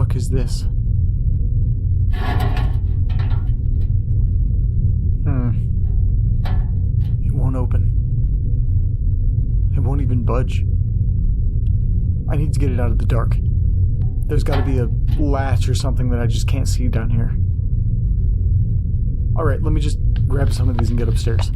fuck is this? It won't open. It won't even budge. I need to get it out of the dark. There's got to be a latch or something that I just can't see down here. Alright, let me just grab some of these and get upstairs.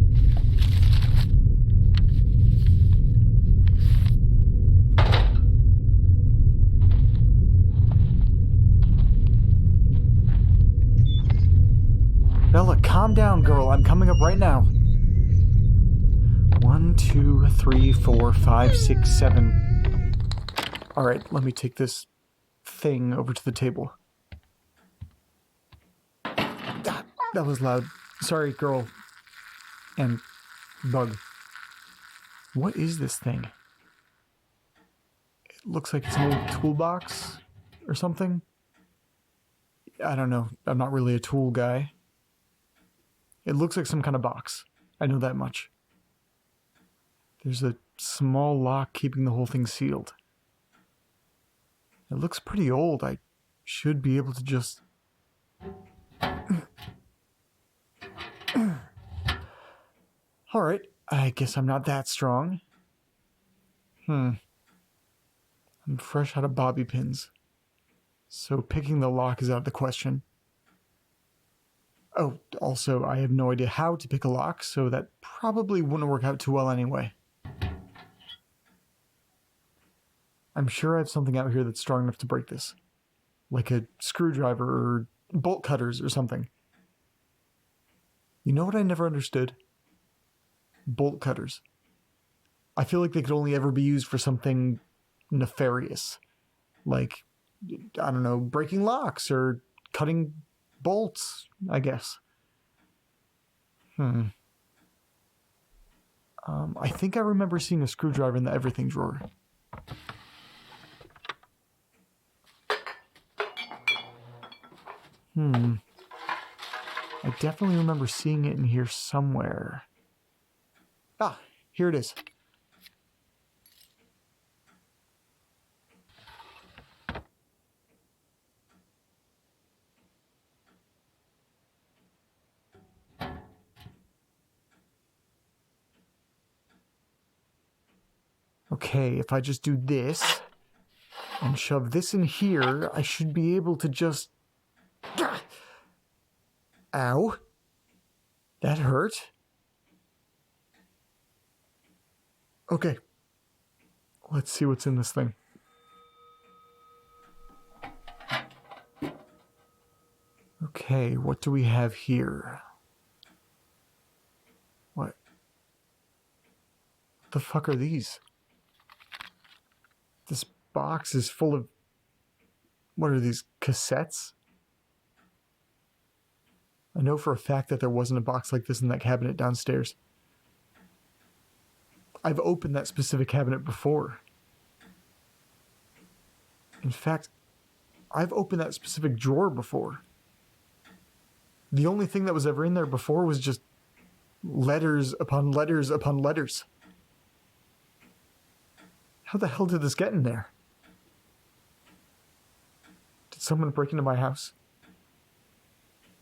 Bella, calm down, girl. I'm coming up right now. 1, 2, 3, 4, 5, 6, 7. Alright, let me take this thing over to the table. Ah, that was loud. Sorry, girl. And bug. What is this thing? It looks like it's an old toolbox or something. I don't know. I'm not really a tool guy. It looks like some kind of box. I know that much. There's a small lock keeping the whole thing sealed. It looks pretty old. I should be able to just... Alright, I guess I'm not that strong. I'm fresh out of bobby pins. So picking the lock is out of the question. Oh, also, I have no idea how to pick a lock, so that probably wouldn't work out too well anyway. I'm sure I have something out here that's strong enough to break this. Like a screwdriver or bolt cutters or something. You know what I never understood? Bolt cutters. I feel like they could only ever be used for something nefarious. Like, I don't know, breaking locks or cutting bolts, I guess. I think I remember seeing a screwdriver in the everything drawer. I definitely remember seeing it in here somewhere. Ah, here it is. Okay, if I just do this and shove this in here, I should be able to just... Ow. That hurt. Okay. Let's see what's in this thing. Okay, what do we have here? What the fuck are these? This box is full of... What are these, cassettes? I know for a fact that there wasn't a box like this in that cabinet downstairs. I've opened that specific cabinet before. In fact, I've opened that specific drawer before. The only thing that was ever in there before was just letters upon letters upon letters. How the hell did this get in there? Did someone break into my house?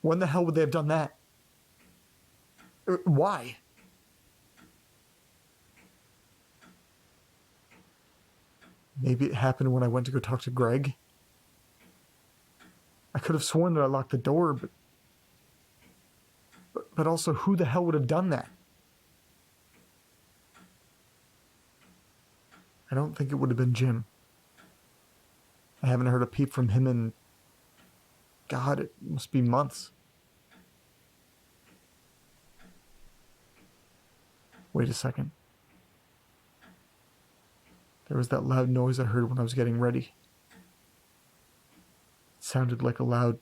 When the hell would they have done that? Why? Maybe it happened when I went to go talk to Greg. I could have sworn that I locked the door, but also, who the hell would have done that? I don't think it would have been Jim. I haven't heard a peep from him in... God, it must be months. Wait a second. There was that loud noise I heard when I was getting ready. It sounded like a loud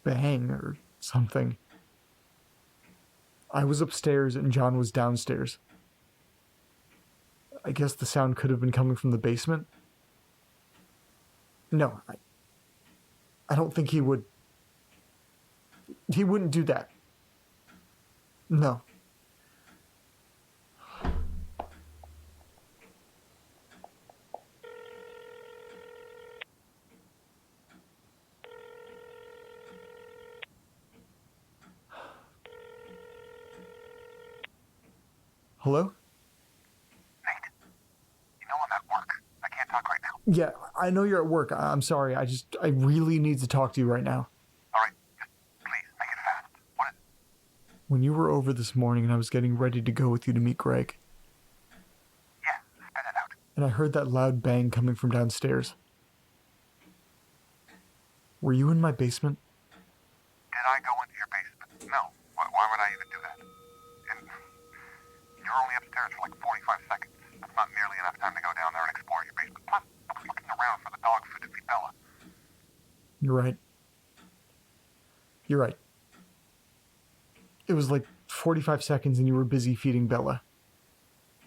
bang or something. I was upstairs and John was downstairs. I guess the sound could have been coming from the basement. No, I don't think he would. He wouldn't do that. No. Hello? Nate, you know I'm at work. I can't talk right now. Yeah, I know you're at work. I'm sorry. I really need to talk to you right now. All right, just please make it fast. What is it? When you were over this morning and I was getting ready to go with you to meet Greg, Yeah, spit it out. and I heard that loud bang coming from downstairs. Were you in my basement? Did I go into your basement? No. Why would I even do that? And you're only upstairs for like 45 seconds. That's not nearly enough time to go down there and explore your basement. Plus, I was looking around for the dog food to feed Bella. You're right. You're right. It was like 45 seconds and you were busy feeding Bella.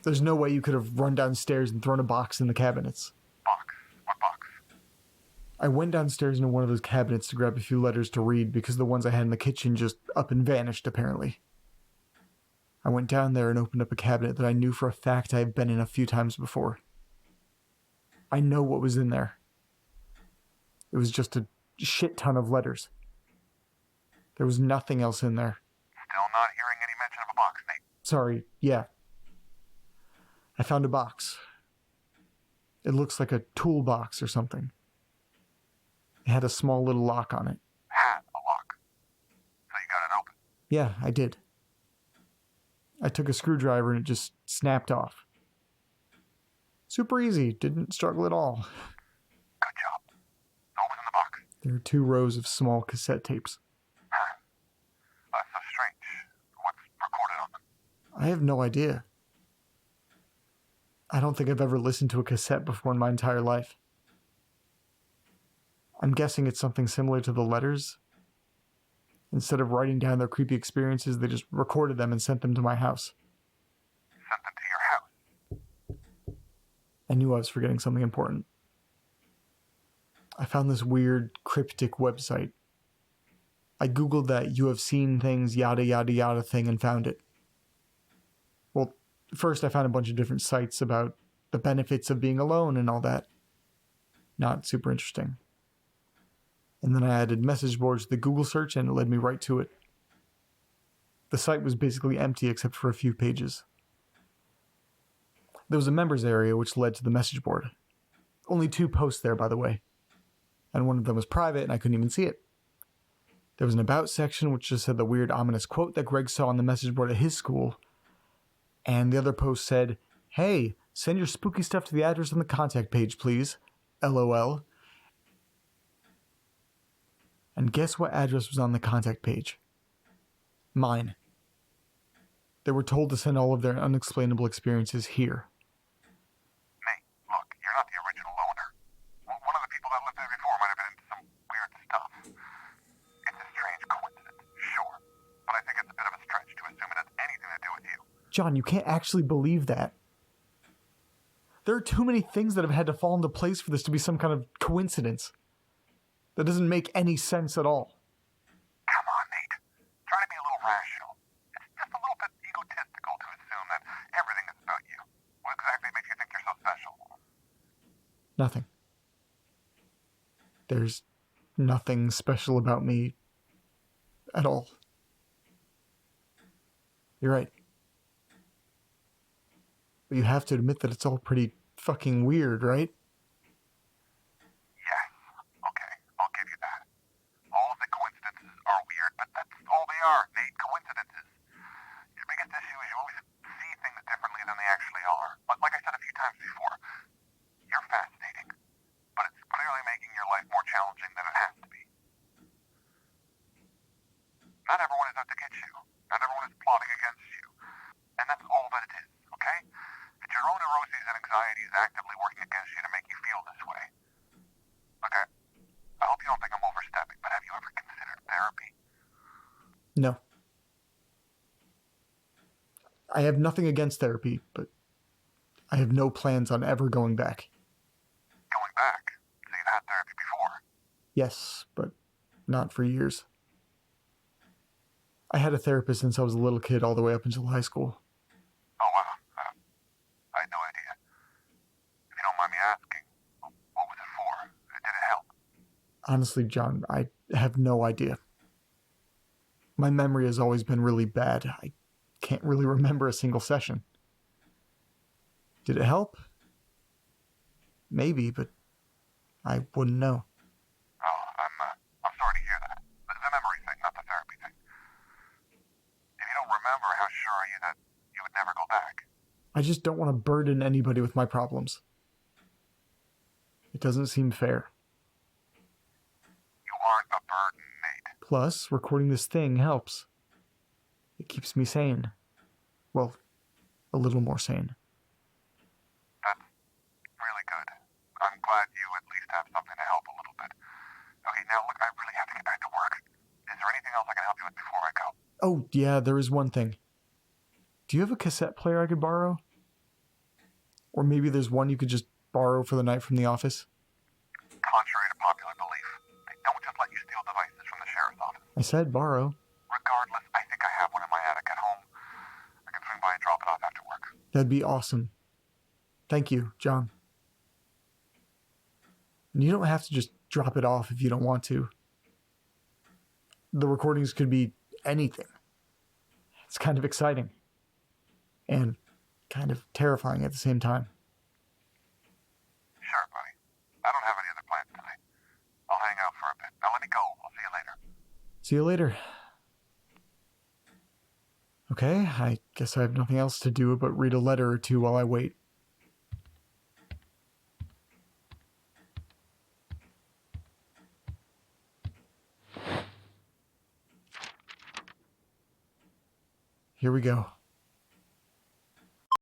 There's no way you could have run downstairs and thrown a box in the cabinets. Box? What box? I went downstairs into one of those cabinets to grab a few letters to read because the ones I had in the kitchen just up and vanished, apparently. I went down there and opened up a cabinet that I knew for a fact I had been in a few times before. I know what was in there. It was just a shit ton of letters. There was nothing else in there. Still not hearing any mention of a box, Nate. Sorry, yeah. I found a box. It looks like a toolbox or something. It had a small little lock on it. Had a lock. So you got it open. Yeah, I did. I took a screwdriver and it just snapped off. Super easy, didn't struggle at all. Good job. So what was in the box? There are 2 rows of small cassette tapes. That's so strange. What's recorded on them? I have no idea. I don't think I've ever listened to a cassette before in my entire life. I'm guessing it's something similar to the letters. Instead of writing down their creepy experiences, they just recorded them and sent them to my house. Sent them to your house. I knew I was forgetting something important. I found this weird, cryptic website. I googled that "you have seen things yada yada yada" thing and found it. Well, first I found a bunch of different sites about the benefits of being alone and all that. Not super interesting. And then I added message boards to the Google search and it led me right to it. The site was basically empty except for a few pages. There was a members area which led to the message board. Only 2 posts there, by the way. And one of them was private and I couldn't even see it. There was an about section which just said the weird ominous quote that Greg saw on the message board at his school. And the other post said, "Hey, send your spooky stuff to the address on the contact page, please. LOL." And guess what address was on the contact page? Mine. They were told to send all of their unexplainable experiences here. Nate, look, you're not the original owner. One of the people that lived there before might have been into some weird stuff. It's a strange coincidence, sure. But I think it's a bit of a stretch to assume it has anything to do with you. John, you can't actually believe that. There are too many things that have had to fall into place for this to be some kind of coincidence. That doesn't make any sense at all. Come on, Nate. Try to be a little rational. It's just a little bit egotistical to assume that everything is about you. What exactly makes you think you're so special? Nothing. There's nothing special about me at all. You're right. But you have to admit that it's all pretty fucking weird, right? Yes. Okay, I'll give you that. All of the coincidences are weird, but that's all they are, Nate. Coincidences. Your biggest issue is you always see things differently than they actually are. But like I said a few times before, you're fascinating. But it's clearly making your life more challenging than it has to be. Not everyone is out to get you. Not everyone is plotting against you. And that's all that it is, okay? It's your own neuroses and anxieties actively working against you to make you feel this way. Okay, I hope you don't think I'm overstepping, but have you ever considered therapy? No. I have nothing against therapy, but I have no plans on ever going back. Going back? So you've had therapy before? Yes, but not for years. I had a therapist since I was a little kid all the way up until high school. Oh, wow. I had no idea. If you don't mind me asking, what was it for? Did it help? Honestly, John, I have no idea. My memory has always been really bad. I can't really remember a single session. Did it help? Maybe, but I wouldn't know. Oh, I'm sorry to hear that. The memory thing, not the therapy thing. If you don't remember, how sure are you that you would never go back? I just don't want to burden anybody with my problems. It doesn't seem fair. You aren't a burden, Nate. Plus, recording this thing helps. It keeps me sane. Well, a little more sane. That's really good. I'm glad you at least have something to help a little bit. Okay, now look, I really have to get back to work. Is there anything else I can help you with before I go? Oh, yeah, there is one thing. Do you have a cassette player I could borrow? Or maybe there's one you could just borrow for the night from the office? Contrary to popular belief, they don't just let you steal devices from the sheriff's office. I said borrow. Regardless, I think I have one in my attic at home. I can swing by and drop it off after work. That'd be awesome. Thank you, John. And you don't have to just drop it off if you don't want to. The recordings could be anything. It's kind of exciting. And kind of terrifying at the same time. Sure, buddy. I don't have any other plans tonight. I'll hang out for a bit. Now let me go. I'll see you later. See you later. Okay, I guess I have nothing else to do but read a letter or two while I wait. Here we go.